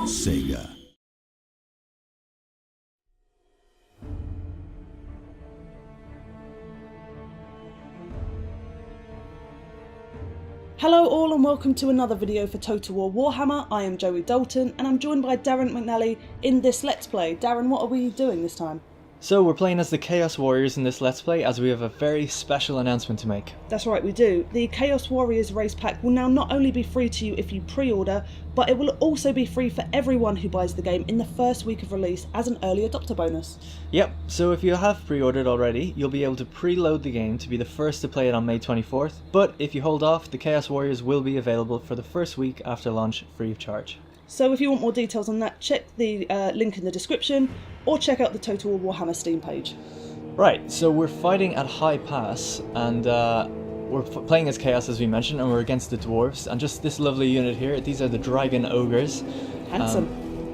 Sega. Hello all and welcome to another video for Total War Warhammer. I am Joey Dalton and I'm joined by Darren McNally in this Let's Play. Darren, what are we doing this time? So we're playing as the Chaos Warriors in this Let's Play, as we have a very special announcement to make. That's right, we do. The Chaos Warriors race pack will now not only be free to you if you pre-order, but it will also be free for everyone who buys the game in the first week of release as an early adopter bonus. Yep, so if you have pre-ordered already, you'll be able to preload the game to be the first to play it on May 24th, but if you hold off, the Chaos Warriors will be available for the first week after launch, free of charge. So if you want more details on that, check the link in the description, or check out the Total War Warhammer Steam page. Right, so we're fighting at High Pass, and we're playing as Chaos as we mentioned, and we're against the Dwarves, and just this lovely unit here, these are the Dragon Ogres. Handsome.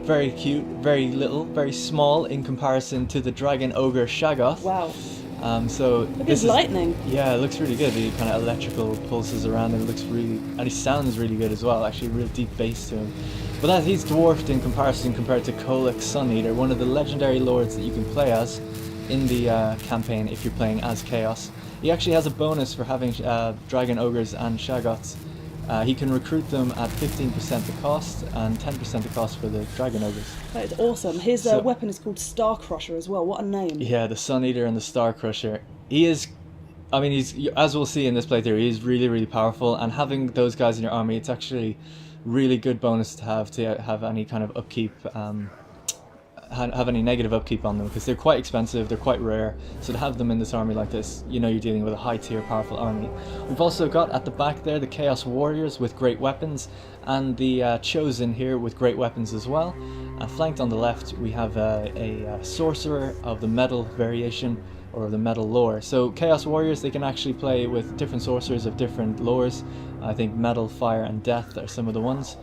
Very cute, very little, very small in comparison to the Dragon Ogre Shaggoth. Wow. So Look at this his lightning. Yeah, it looks really good. The kind of electrical pulses around him. It looks really, and he sounds really good as well. Actually, real deep bass to him. But he's dwarfed in comparison compared to Kholek Suneater, one of the legendary lords that you can play as in the campaign if you're playing as Chaos. He actually has a bonus for having Dragon Ogres and Shaggoths. He can recruit them at 15% the cost and 10% the cost for the Dragon Ogres. That is awesome. His weapon is called Star Crusher as well. What a name. Yeah, the Sun Eater and the Star Crusher. He is, I mean, he's, as we'll see in this playthrough, he is really, really powerful, and having those guys in your army, it's actually really good bonus to have any kind of upkeep, have any negative upkeep on them, because they're quite expensive, they're quite rare, so to have them in this army like this, you know you're dealing with a high tier powerful army. We've also got at the back there the Chaos Warriors with great weapons, and the Chosen here with great weapons as well. And flanked on the left we have a Sorcerer of the Metal variation, or the Metal lore. So Chaos Warriors, they can actually play with different sorcerers of different lores. I think Metal, Fire and Death are some of the ones.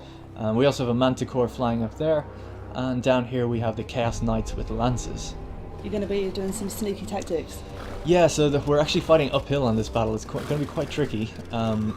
We also have a Manticore flying up there. And down here we have the Chaos Knights with lances. You're going to be doing some sneaky tactics. Yeah, so we're actually fighting uphill on this battle. It's going to be quite tricky. And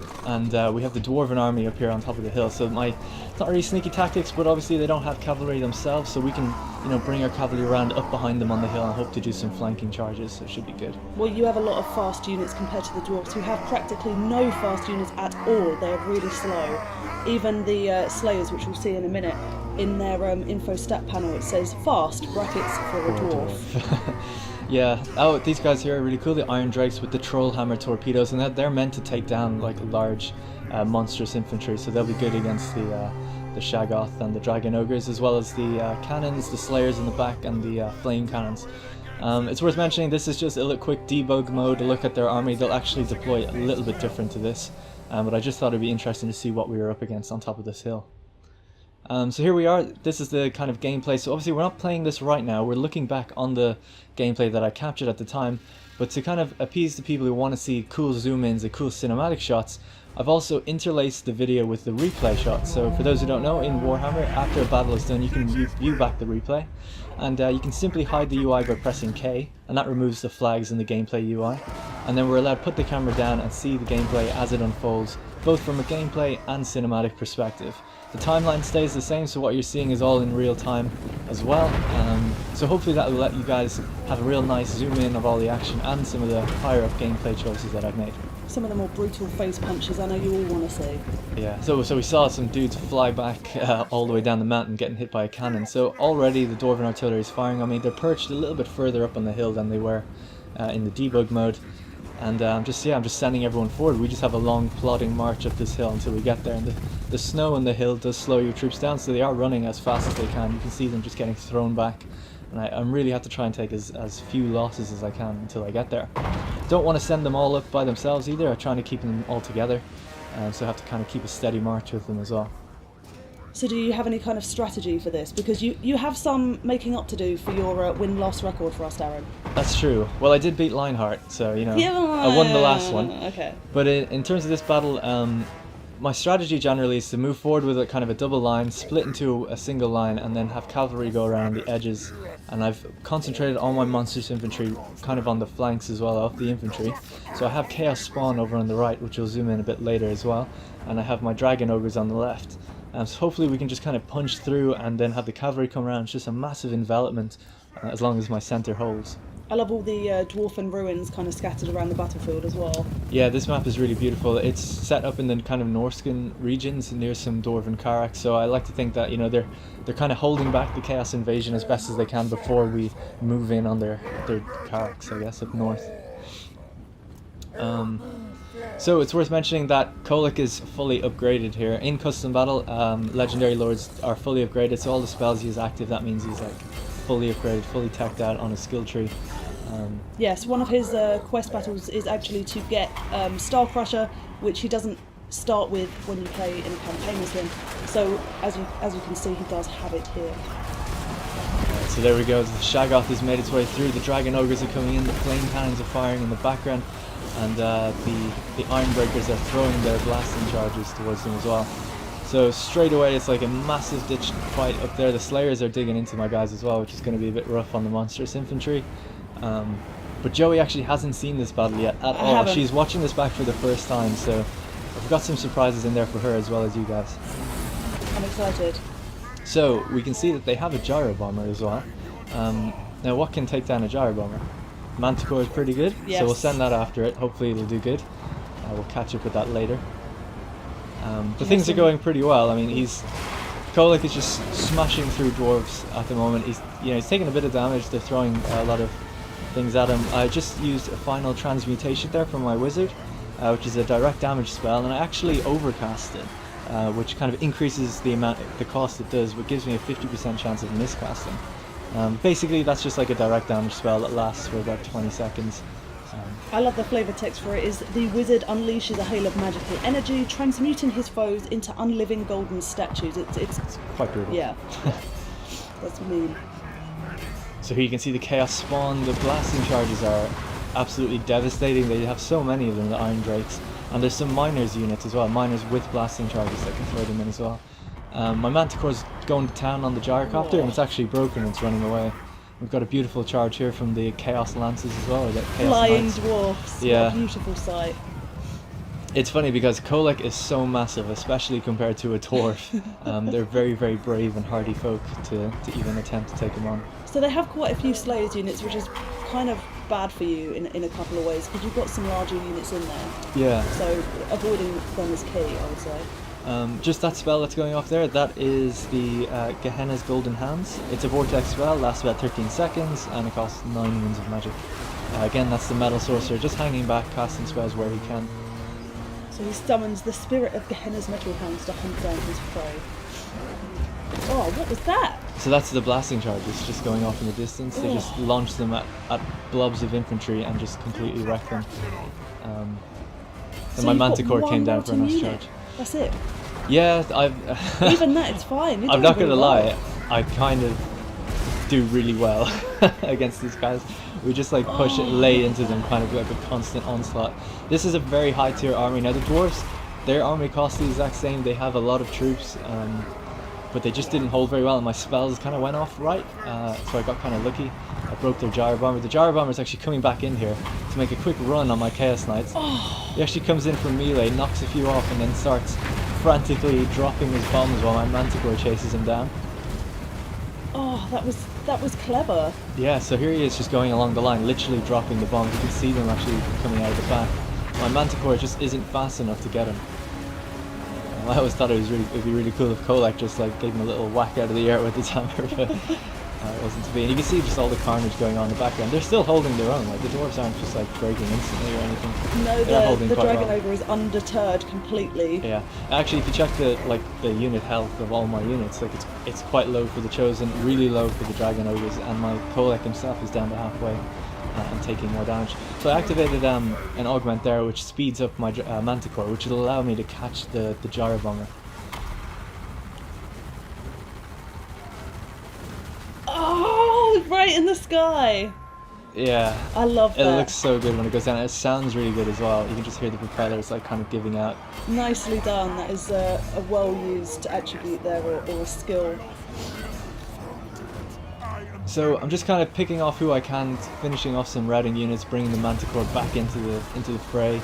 we have the Dwarven army up here on top of the hill. So it's not really sneaky tactics, but obviously they don't have cavalry themselves, so we can, you know, bring our cavalry around up behind them on the hill and hope to do some flanking charges. So it should be good. Well, you have a lot of fast units compared to the Dwarves, who have practically no fast units at all. They're really slow. Even the Slayers, which we'll see in a minute, in their info stat panel it says fast, brackets for a dwarf. Yeah, oh, these guys here are really cool, the Iron Drakes with the Troll Hammer torpedoes, and they're meant to take down like large monstrous infantry, so they'll be good against the Shaggoth and the Dragon Ogres, as well as the cannons, the Slayers in the back, and the flame cannons. It's worth mentioning this is just a quick debug mode, a look at their army. They'll actually deploy a little bit different to this, but I just thought it'd be interesting to see what we were up against on top of this hill. So here we are, this is the kind of gameplay. So obviously we're not playing this right now, we're looking back on the gameplay that I captured at the time, but to kind of appease the people who want to see cool zoom-ins and cool cinematic shots, I've also interlaced the video with the replay shots. So for those who don't know, in Warhammer, after a battle is done, you can view back the replay, and you can simply hide the UI by pressing K, and that removes the flags in the gameplay UI, and then we're allowed to put the camera down and see the gameplay as it unfolds, both from a gameplay and cinematic perspective. The timeline stays the same, so what you're seeing is all in real time as well. So hopefully that will let you guys have a real nice zoom in of all the action and some of the higher up gameplay choices that I've made. Some of the more brutal face punches I know you all want to see. Yeah, so we saw some dudes fly back all the way down the mountain getting hit by a cannon. So already the Dwarven artillery is firing on me. They're perched a little bit further up on the hill than they were in the debug mode. And I'm just sending everyone forward. We just have a long plodding march up this hill until we get there, and the snow on the hill does slow your troops down, so they are running as fast as they can. You can see them just getting thrown back, and I really have to try and take as few losses as I can until I get there. Don't want to send them all up by themselves either. I'm trying to keep them all together, so I have to kind of keep a steady march with them as well. So do you have any kind of strategy for this? Because you have some making up to do for your win-loss record for us, Darren. That's true. Well, I did beat Lionheart, so, you know, yeah, I won the last one. Okay. But in terms of this battle, my strategy generally is to move forward with a kind of a double line, split into a single line, and then have cavalry go around the edges. And I've concentrated all my monstrous infantry kind of on the flanks as well of the infantry. So I have Chaos Spawn over on the right, which we'll zoom in a bit later as well. And I have my Dragon Ogres on the left. So hopefully we can just kind of punch through and then have the cavalry come around. It's just a massive envelopment as long as my centre holds. I love all the dwarfen ruins kind of scattered around the battlefield as well. Yeah, this map is really beautiful. It's set up in the kind of Norscan regions near some dwarven carracks, so I like to think that, you know, they're kind of holding back the Chaos invasion as best as they can before we move in on their carracks, I guess, up north. So it's worth mentioning that Kholek is fully upgraded here. In custom battle, legendary lords are fully upgraded, so all the spells he has active, that means he's like fully upgraded, fully teched out on a skill tree. Yes, one of his quest battles is actually to get Star Crusher, which he doesn't start with when you play in a campaign with him. So as you can see, he does have it here. So there we go, the Shaggoth has made its way through, the Dragon Ogres are coming in, the flame cannons are firing in the background, and the Ironbreakers are throwing their blasting charges towards them as well. So straight away it's like a massive ditch fight up there. The Slayers are digging into my guys as well, which is going to be a bit rough on the monstrous infantry. But Joey actually hasn't seen this battle yet at all. Haven't. She's watching this back for the first time, so I've got some surprises in there for her as well as you guys. I'm excited. So we can see that they have a gyro bomber as well. Now what can take down a gyro bomber? Manticore is pretty good, Yes. so we'll send that after it. Hopefully it'll do good. We'll catch up with that later. But things are going pretty well. I mean, Kholek is just smashing through dwarves at the moment. He's taking a bit of damage. They're throwing a lot of things at him. I just used a final transmutation there from my wizard, which is a direct damage spell, and I actually overcast it, which kind of increases the cost it does, but gives me a 50% chance of miscasting. Basically, that's just like a direct damage spell that lasts for about 20 seconds. I love the flavour text for it. Is the wizard unleashes a hail of magical energy, transmuting his foes into unliving golden statues. It's quite brutal. Yeah, that's mean. So here you can see the Chaos spawn. The blasting charges are absolutely devastating. They have so many of them, the Iron Drakes. And there's some miners units as well, miners with blasting charges that can throw them in as well. My Manticore's going to town on the Gyrocopter, and it's actually broken, it's running away. We've got a beautiful charge here from the Chaos Lances as well, or the Chaos Flying Knights. dwarfs. Yeah. What a beautiful sight. It's funny because Kholek is so massive, especially compared to a dwarf. They're very, very brave and hardy folk to even attempt to take him on. So they have quite a few Slayers units, which is kind of bad for you in a couple of ways, because you've got some larger units in there. Yeah. So avoiding them is key, I would say. Just that spell that's going off there, that is the Gehenna's Golden Hands. It's a vortex spell, lasts about 13 seconds, and it costs 9 wounds of magic. Again, that's the Metal Sorcerer, just hanging back, casting spells where he can. So he summons the spirit of Gehenna's metal hounds to hunt down his prey. Oh, what was that? So that's the blasting charges, just going off in the distance. They just launch them at blobs of infantry and just completely wreck them. And So my you've got Manticore one came down for a nice unit. charge. That's it. Yeah, Even that, it's fine. You're I'm doing not going to really lie, well. I kind of do really well against these guys. We just like push it, lay into them, kind of like a constant onslaught. This is a very high tier army. Now the dwarves, their army costs the exact same. They have a lot of troops, but they just didn't hold very well, and my spells kind of went off right, so I got kind of lucky. I broke their Gyro Bomber. The Gyro Bomber is actually coming back in here to make a quick run on my Chaos Knights. He actually comes in from melee, knocks a few off, and then starts frantically dropping his bombs while my Manticore chases him down. Oh, that was clever. Yeah, so here he is just going along the line, literally dropping the bombs. You can see them actually coming out of the back. My Manticore just isn't fast enough to get him. I always thought it'd be really cool if Kholek just like gave him a little whack out of the air with his hammer, but it wasn't to be. And you can see just all the carnage going on in the background. They're still holding their own. Like the dwarves aren't just like breaking instantly or anything. No, They're holding the quite Dragon well. Ogre is undeterred completely. Yeah, actually, if you check the unit health of all my units, like it's quite low for the Chosen, really low for the Dragon Ogres, and my Kholek himself is down to halfway and taking more damage. So I activated an augment there, which speeds up my Manticore, which will allow me to catch the Gyro Bomber. Oh, right in the sky. Yeah, I love that. it looks so good when it goes down. It sounds really good as well. You can just hear the propellers like kind of giving out. Nicely done. That is a well-used attribute there, or a skill. So I'm just kind of picking off who I can, finishing off some routing units, bringing the Manticore back into the fray.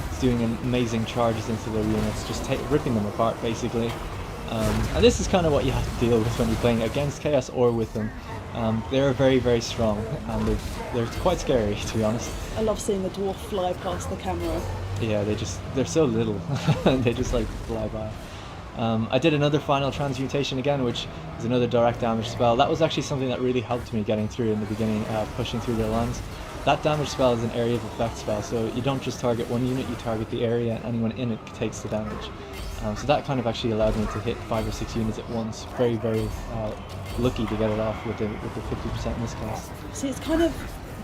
It's doing amazing charges into their units, just ripping them apart basically. And this is kind of what you have to deal with when you're playing against Chaos or with them. They're very, very strong, and they're quite scary, to be honest. I love seeing the dwarf fly past the camera. Yeah, they're so little, and they just like fly by. I did another final transmutation again, which is another direct damage spell. That was actually something that really helped me getting through in the beginning, pushing through their lines. That damage spell is an area of effect spell, so you don't just target one unit, you target the area, and anyone in it takes the damage. So that kind of actually allowed me to hit 5 or 6 units at once. Very, very lucky to get it off with the 50% in this case. See, it's kind of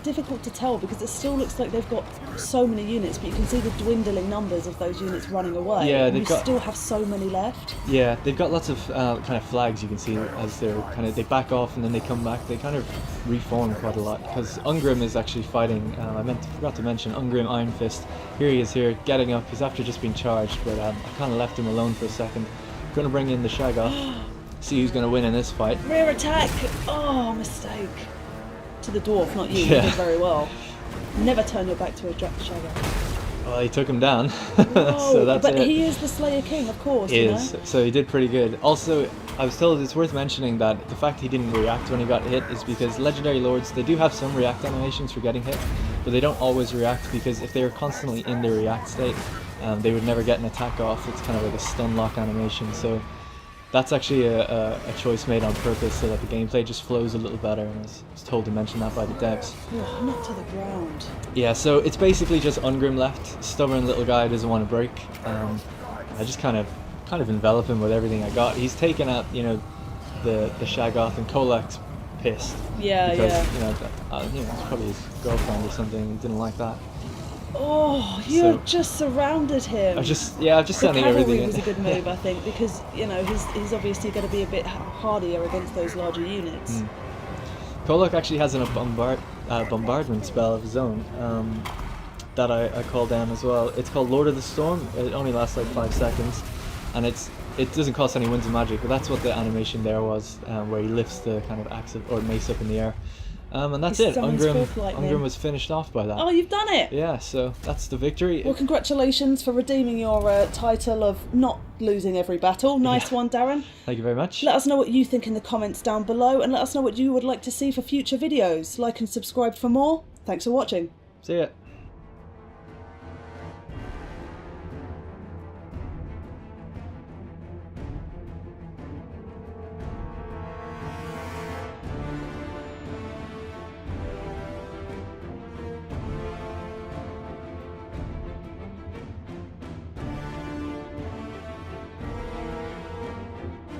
difficult to tell because it still looks like they've got so many units, but you can see the dwindling numbers of those units running away. Yeah, and still have so many left. Yeah, they've got lots of kind of flags you can see as they back off and then they come back. They kind of reform quite a lot because Ungrim is actually fighting. Forgot to mention Ungrim Iron Fist. Here he is here, getting up. He's after just being charged, but I kind of left him alone for a second. Going to bring in the Shaggoth. See who's going to win in this fight. Rear attack! Oh, mistake. To the dwarf, not you. Yeah. You did very well. Never turn your back to a Shaggoth. Well, he took him down. Whoa, So that's but it. he is the Slayer King, of course. He you is. know? So he did pretty good. Also, I was told it's worth mentioning that the fact he didn't react when he got hit is because Legendary Lords, they do have some react animations for getting hit, but they don't always react because if they were constantly in their react state, they would never get an attack off. It's kind of like a stun lock animation. So that's actually a choice made on purpose so that the gameplay just flows a little better, and I was told to mention that by the devs. Oh, not to the ground. Yeah, so it's basically just Ungrim left. Stubborn little guy, doesn't want to break. I just kind of envelop him with everything I got. He's taken out, the Shaggoth, and Kholek's pissed. Yeah, because, yeah. It's probably his girlfriend or something. He didn't like that. Oh, you just surrounded him. I'm just sending the everything cavalry in. was a good move, I think, because he's obviously going to be a bit hardier against those larger units. Kholek actually has a bombardment spell of his own that I call down as well. It's called Lord of the Storm. It only lasts like 5 seconds, and it doesn't cost any winds of magic, but that's what the animation there was, where he lifts the kind of axe or mace up in the air. And that's it. Ungrim was finished off by that. Oh, you've done it! Yeah, so that's the victory. Well, congratulations for redeeming your title of not losing every battle. Nice one, Darren. Thank you very much. Let us know what you think in the comments down below, and let us know what you would like to see for future videos. Like and subscribe for more. Thanks for watching. See ya.